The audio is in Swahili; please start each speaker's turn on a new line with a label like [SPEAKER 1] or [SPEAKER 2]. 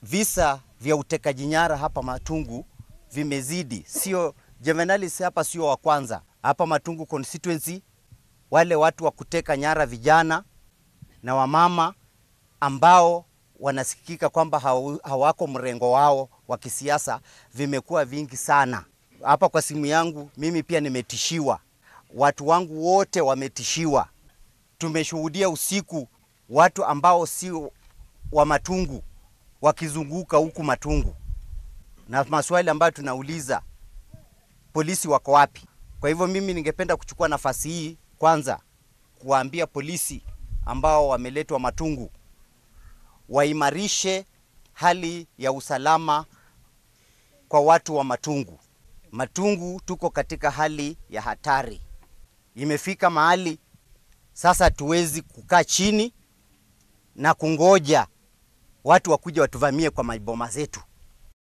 [SPEAKER 1] visa vya utekaji nyara hapa Matungu vimezidi. Sio juveniles hapa, sio wa kwanza. Hapa Matungu constituency, wale watu wa kuteka nyara vijana na wamama ambao wanasikika kwamba hawako mrengo wao wa kisiasa vimekuwa vingi sana. Hapa kwa simu yangu mimi pia nimetishiwa. Watu wangu wote wametishiwa. Tumeshuhudia usiku watu ambao si wa Matungu wakizunguka huku Matungu, na maswali ambayo tunauliza, polisi wako wapi? Kwa hivyo mimi ningependa kuchukua nafasi hii kwanza kuwaambia polisi ambao wameletwa Matungu waimarishe hali ya usalama kwa watu wa Matungu. Matungu tuko katika hali ya hatari. Imefika mahali sasa tuwezi kukaa chini na kungoja watu wakuja watuvamie kwa maboma zetu.